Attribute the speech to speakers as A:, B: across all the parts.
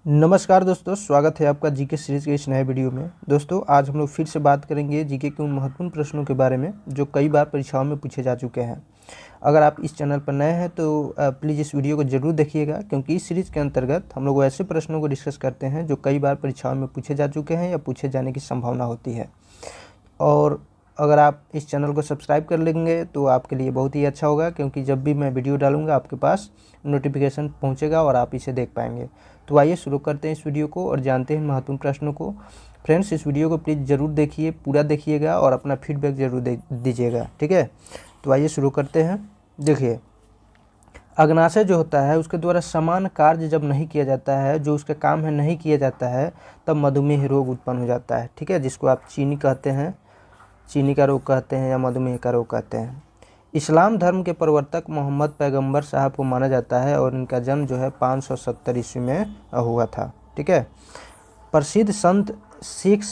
A: नमस्कार दोस्तों, स्वागत है आपका जीके सीरीज़ के इस नए वीडियो में। दोस्तों, आज हम लोग फिर से बात करेंगे जीके के उन महत्वपूर्ण प्रश्नों के बारे में जो कई बार परीक्षाओं में पूछे जा चुके हैं। अगर आप इस चैनल पर नए हैं तो प्लीज़ इस वीडियो को ज़रूर देखिएगा, क्योंकि इस सीरीज़ के अंतर्गत हम लोग ऐसे प्रश्नों को डिस्कस करते हैं जो कई बार परीक्षाओं में पूछे जा चुके हैं या पूछे जाने की संभावना होती है। और अगर आप इस चैनल को सब्सक्राइब कर लेंगे तो आपके लिए बहुत ही अच्छा होगा, क्योंकि जब भी मैं वीडियो डालूंगा आपके पास नोटिफिकेशन पहुंचेगा और आप इसे देख पाएंगे। तो आइए शुरू करते हैं इस वीडियो को और जानते हैं महत्वपूर्ण प्रश्नों को। फ्रेंड्स, इस वीडियो को प्लीज़ ज़रूर देखिए, पूरा देखिएगा और अपना फीडबैक ज़रूर दीजिएगा, ठीक है। तो आइए शुरू करते हैं। देखिए, अग्नाशय जो होता है उसके द्वारा समान कार्य जब नहीं किया जाता है, जो उसका काम है नहीं किया जाता है, तब मधुमेह रोग उत्पन्न हो जाता है, ठीक है, जिसको आप चीनी कहते हैं, चीनी का रोग कहते हैं या मधुमेह का रोग कहते हैं। इस्लाम धर्म के प्रवर्तक मोहम्मद पैगंबर साहब को माना जाता है और इनका जन्म जो है 570 ईस्वी में हुआ था, ठीक है। प्रसिद्ध संत शेख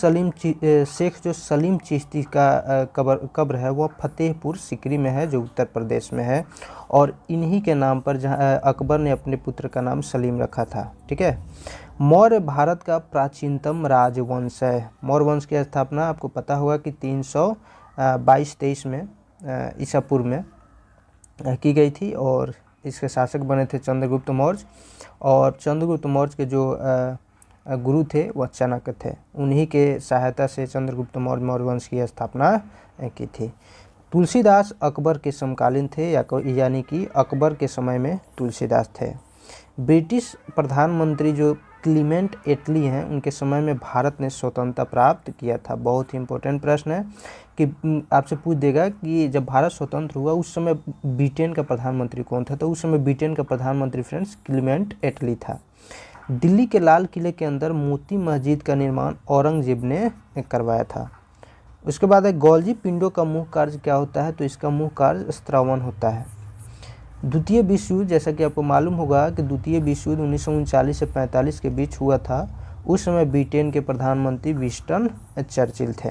A: जो सलीम चिश्ती का कब्र है वह फतेहपुर सिकरी में है, जो उत्तर प्रदेश में है, और इन्हीं के नाम पर जहाँ अकबर ने अपने पुत्र का नाम सलीम रखा था, ठीक है। मौर्य भारत का प्राचीनतम राजवंश है। मौर्य वंश की स्थापना आपको पता होगा कि 322-23 में ईसा पूर्व में की गई थी, और इसके शासक बने थे चंद्रगुप्त मौर्य। और चंद्रगुप्त मौर्य के जो गुरु थे वह चाणक्य थे। उन्हीं के सहायता से चंद्रगुप्त मौर्य मौर्य वंश की स्थापना की थी। तुलसीदास अकबर के समकालीन थे, यानी कि अकबर के समय में तुलसीदास थे। ब्रिटिश प्रधानमंत्री जो क्लीमेंट एटली हैं, उनके समय में भारत ने स्वतंत्रता प्राप्त किया था। बहुत ही इंपॉर्टेंट प्रश्न है कि आपसे पूछ देगा कि जब भारत स्वतंत्र हुआ उस समय ब्रिटेन का प्रधानमंत्री कौन था, तो उस समय ब्रिटेन का प्रधानमंत्री फ्रेंड्स क्लीमेंट एटली था। दिल्ली के लाल किले के अंदर मोती मस्जिद का निर्माण औरंगजेब ने करवाया था। उसके बाद है गॉल्जी पिंडों का मुख्य कार्य क्या होता है, तो इसका मुख्य कार्य स्त्रावन होता है। द्वितीय विश्व युद्ध, जैसा कि आपको मालूम होगा कि द्वितीय विश्व युद्ध 1939 से 45 के बीच हुआ था। उस समय ब्रिटेन के प्रधानमंत्री विंस्टन चर्चिल थे।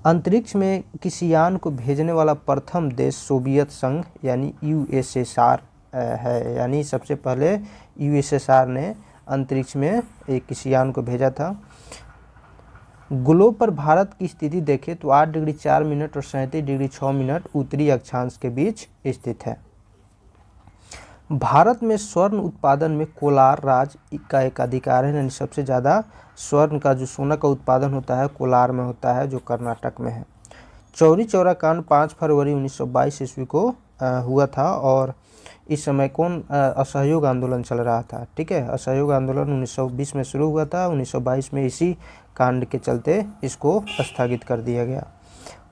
A: अंतरिक्ष में किसी यान को भेजने वाला प्रथम देश सोवियत संघ यानी यूएसएसआर है, यानी सबसे पहले यूएसएसआर ने अंतरिक्ष में एक किसी यान को भेजा था। ग्लोब पर भारत की स्थिति देखें तो 8 डिग्री 4 मिनट और 37 डिग्री 6 मिनट उत्तरी अक्षांश के बीच स्थित है। भारत में स्वर्ण उत्पादन में कोलार राज्य का एक अधिकार है, यानी सबसे ज़्यादा स्वर्ण का जो सोना का उत्पादन होता है कोलार में होता है, जो कर्नाटक में है। चौरी चौरा कांड 5 फरवरी 1922 ईस्वी को हुआ था, और इस समय कौन असहयोग आंदोलन चल रहा था, ठीक है। असहयोग आंदोलन 1920 में शुरू हुआ था, 1922 में इसी कांड के चलते इसको स्थगित कर दिया गया।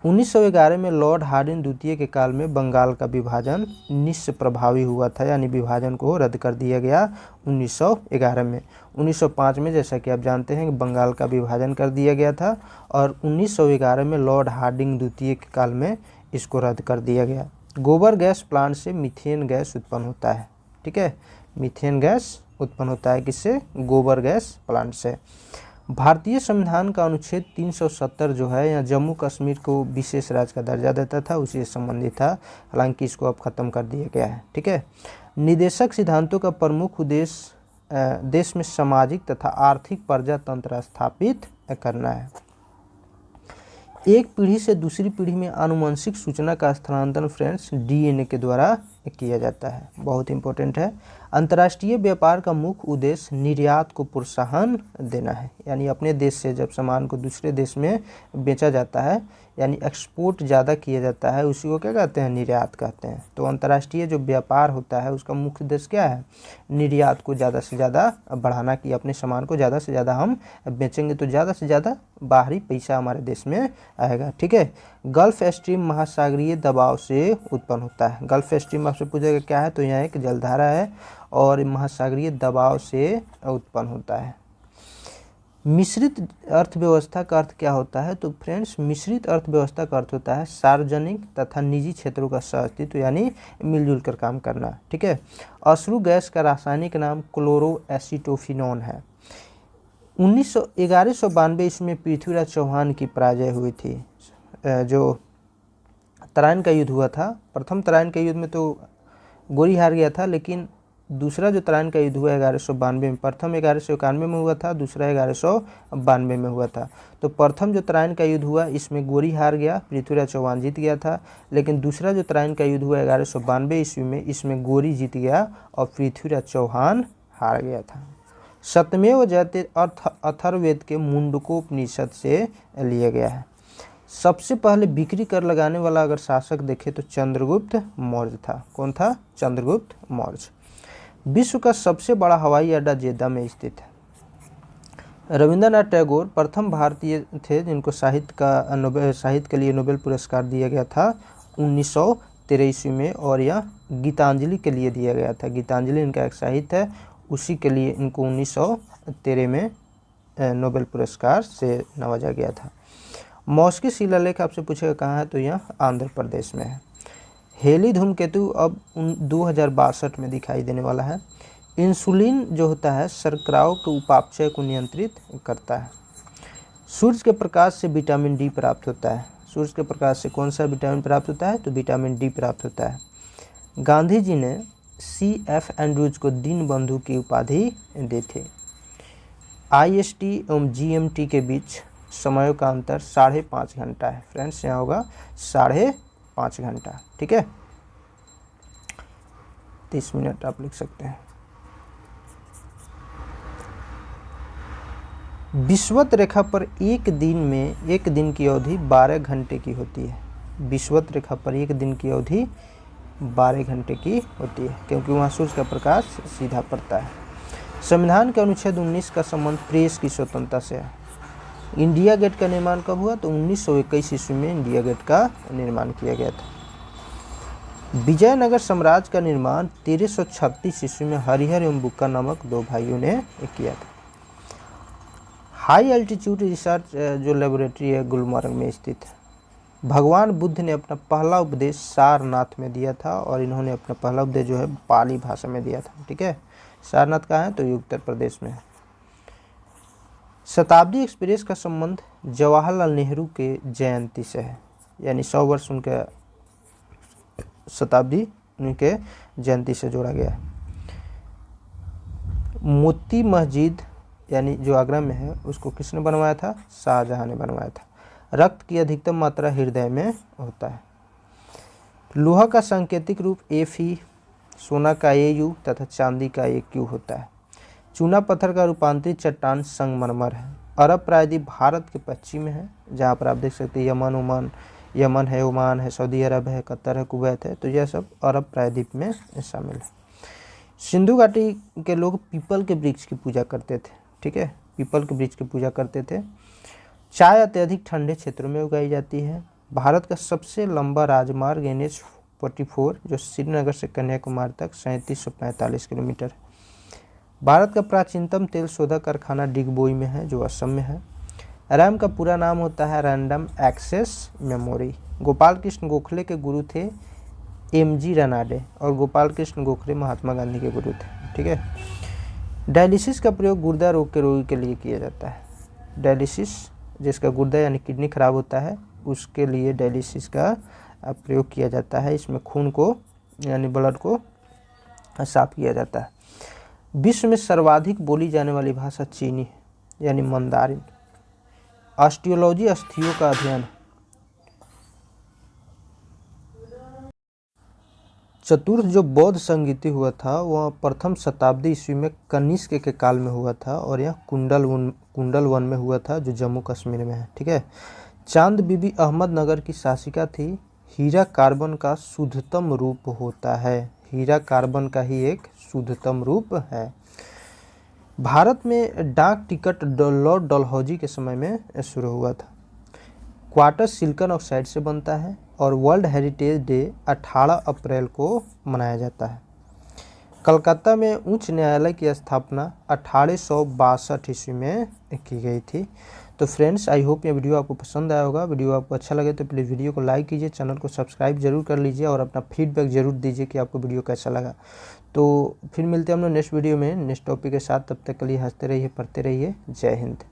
A: 1911 में लॉर्ड हार्डिंग द्वितीय के काल में बंगाल का विभाजन निष्प्रभावी हुआ था, यानी विभाजन को रद्द कर दिया गया 1911 में। 1905 में जैसा कि आप जानते हैं कि बंगाल का विभाजन कर दिया गया था, और 1911 में लॉर्ड हार्डिंग द्वितीय के काल में इसको रद्द कर दिया गया। गोबर गैस प्लांट से मीथेन गैस उत्पन्न होता है, ठीक है। मीथेन गैस उत्पन्न होता है किससे? गोबर गैस प्लांट से। भारतीय संविधान का अनुच्छेद 370 जो है, यहाँ जम्मू कश्मीर को विशेष राज्य का दर्जा देता था, उसी से संबंधित था, हालांकि इसको अब खत्म कर दिया गया है, ठीक है। निदेशक सिद्धांतों का प्रमुख उद्देश्य देश में सामाजिक तथा आर्थिक प्रजातंत्र स्थापित करना है। एक पीढ़ी से दूसरी पीढ़ी में आनुवंशिक सूचना का स्थानांतरण फ्रेंड्स डीएनए के द्वारा किया जाता है, बहुत इंपॉर्टेंट है। अंतर्राष्ट्रीय व्यापार का मुख्य उद्देश्य निर्यात को प्रोत्साहन देना है, यानी अपने देश से जब सामान को दूसरे देश में बेचा जाता है, यानी एक्सपोर्ट ज़्यादा किया जाता है, उसी को क्या कहते हैं? निर्यात कहते हैं। तो अंतर्राष्ट्रीय जो व्यापार होता है उसका मुख्य उद्देश्य क्या है? निर्यात को ज़्यादा से ज़्यादा बढ़ाना, कि अपने सामान को ज़्यादा से ज़्यादा हम बेचेंगे तो ज़्यादा से ज़्यादा बाहरी पैसा हमारे देश में आएगा, ठीक है। गल्फ स्ट्रीम महासागरीय दबाव से उत्पन्न होता है। गल्फ स्ट्रीम आपसे पूछेगा क्या है, तो यहाँ एक जलधारा है और महासागरीय दबाव से उत्पन्न होता है। मिश्रित अर्थव्यवस्था का अर्थ क्या होता है, तो फ्रेंड्स मिश्रित अर्थव्यवस्था का अर्थ होता है सार्वजनिक तथा निजी क्षेत्रों का सहअस्तित्व, यानी मिलजुल कर काम करना, ठीक है। अश्रु गैस का रासायनिक नाम क्लोरोएसिटोफिनोन है। 1192 ईस्वी में पृथ्वीराज चौहान की पराजय हुई थी। जो तराइन का युद्ध हुआ था, प्रथम तराइन के युद्ध में तो गोरी हार गया था, लेकिन दूसरा जो तराइन का युद्ध हुआ 1192 में, प्रथम 1191 में हुआ था, दूसरा 1192 में हुआ था। तो प्रथम जो तराइन का युद्ध हुआ इसमें गोरी हार गया, पृथ्वीराज चौहान जीत गया था। लेकिन दूसरा जो तराइन का युद्ध हुआ 1192 ईस्वी में, इसमें गोरी जीत गया और पृथ्वीराज चौहान हार गया था। सत्यमेव जयते अर्थ अथर्ववेद के मुंडकोपनिषद से लिया गया है। सबसे पहले बिक्री कर लगाने वाला अगर शासक देखे तो चंद्रगुप्त मौर्य था। कौन था? चंद्रगुप्त मौर्य। विश्व का सबसे बड़ा हवाई अड्डा जेद्दा में स्थित है। रविंद्रनाथ टैगोर प्रथम भारतीय थे जिनको साहित्य के लिए नोबेल पुरस्कार दिया गया था 1913 ईस्वी में, और यह गीतांजलि के लिए दिया गया था। गीतांजलि इनका एक साहित्य है, उसी के लिए इनको 1913 में नोबेल पुरस्कार से नवाजा गया था। मॉस्की शिलालेख आपसे पूछेगा कहाँ है, तो यह आंध्र प्रदेश में है। हेली धूमकेतु अब 2062 में दिखाई देने वाला है। इंसुलिन जो होता है शर्कराओं के उपापचय को नियंत्रित करता है। सूर्य के प्रकाश से विटामिन डी प्राप्त होता है। सूर्य के प्रकाश से कौन सा विटामिन प्राप्त होता है? तो विटामिन डी प्राप्त होता है। गांधी जी ने C.F. एंड्रूज को दीनबंधु की उपाधि दी थी। IST एवं GMT के बीच समयों का अंतर 5.5 घंटा है। फ्रेंड्स यहाँ होगा 5.5 घंटा, ठीक है। 30 मिनट आप लिख सकते हैं। विषुवत रेखा पर एक दिन की अवधि 12 घंटे की होती है। विषुवत रेखा पर एक दिन की अवधि 12 घंटे की होती है, क्योंकि वहाँ सूर्य का प्रकाश सीधा पड़ता है। संविधान के अनुच्छेद 19 का संबंध प्रेस की स्वतंत्रता से है। इंडिया गेट का निर्माण कब हुआ? तो 1921 ईस्वी में इंडिया गेट का निर्माण किया गया था। विजयनगर साम्राज्य का निर्माण 1336 ईस्वी में हरिहर एवं बुक्का नामक 2 भाइयों ने किया था। हाई एल्टीट्यूड रिसर्च जो लेबोरेटरी है गुलमर्ग में स्थित है। भगवान बुद्ध ने अपना पहला उपदेश सारनाथ में दिया था, और इन्होंने अपना पहला उपदेश जो है पाली भाषा में दिया था, ठीक है। सारनाथ कहाँ है? तो ये उत्तर प्रदेश में है। शताब्दी एक्सप्रेस का संबंध जवाहरलाल नेहरू के जयंती से है, यानी 100 वर्ष उनके शताब्दी उनके जयंती से जोड़ा गया है। मोती मस्जिद यानी जो आगरा में है उसको किसने बनवाया था? शाहजहां ने बनवाया था। रक्त की अधिकतम मात्रा हृदय में होता है। लोहा का सांकेतिक रूप Fe, सोना का Au तथा चांदी का Aq होता है। चूना पत्थर का रूपांतरित चट्टान संगमरमर है। अरब प्रायद्वीप भारत के पश्चिम में है, जहाँ पर आप देख सकते हैं यमन है, ओमान है, सऊदी अरब है, कतर है, कुवैत है, तो यह सब अरब प्रायद्वीप में शामिल है। सिंधु घाटी के लोग पीपल के वृक्ष की पूजा करते थे, ठीक है, पीपल के वृक्ष की पूजा करते थे। चाय अत्यधिक ठंडे क्षेत्रों में उगाई जाती है। भारत का सबसे लंबा राजमार्ग NH-44 जो श्रीनगर से कन्याकुमारी तक 3745 किलोमीटर। भारत का प्राचीनतम तेल शोधक कारखाना डिगबोई में है, जो असम में है। रैम का पूरा नाम होता है random access memory. Gopal Krishna Gokhale के गुरु थे MG रनाडे, और गोपाल कृष्ण गोखले महात्मा गांधी के गुरु थे, ठीक है। डायलिसिस का प्रयोग गुर्दा रोग के रोगी के लिए किया जाता है। डायलिसिस जिसका गुर्दा यानी किडनी खराब होता है उसके लिए डायलिसिस का प्रयोग किया जाता है। इसमें खून को यानी ब्लड को साफ किया जाता है। विश्व में सर्वाधिक बोली जाने वाली भाषा चीनी है, यानी मंदारिन। ऑस्टियोलॉजी अस्थियों का अध्ययन। चतुर्थ जो बौद्ध संगीति हुआ था वह प्रथम शताब्दी ईस्वी में कनिष्क के काल में हुआ था, और यह कुंडल वन में हुआ था जो जम्मू कश्मीर में है, ठीक है। चांद बीबी अहमदनगर की शासिका थी। हीरा कार्बन का शुद्धतम रूप होता है। हीरा कार्बन का ही एक शुद्धतम रूप है। भारत में डाक टिकट लॉर्ड डलहौजी के समय में शुरू हुआ था। क्वार्टर सिलिकॉन ऑक्साइड से बनता है, और वर्ल्ड हेरिटेज डे 18 अप्रैल को मनाया जाता है। कलकत्ता में उच्च न्यायालय की स्थापना 1862 ईस्वी में की गई थी। तो फ्रेंड्स, आई होप ये वीडियो आपको पसंद आया होगा। वीडियो आपको अच्छा लगे तो प्लीज़ वीडियो को लाइक कीजिए, चैनल को सब्सक्राइब जरूर कर लीजिए, और अपना फीडबैक ज़रूर दीजिए कि आपको वीडियो कैसा लगा। तो फिर मिलते हैं हम लोग नेक्स्ट वीडियो में नेक्स्ट टॉपिक के साथ। तब तक के लिए हंसते रहिए, पढ़ते रहिए। जय हिंद।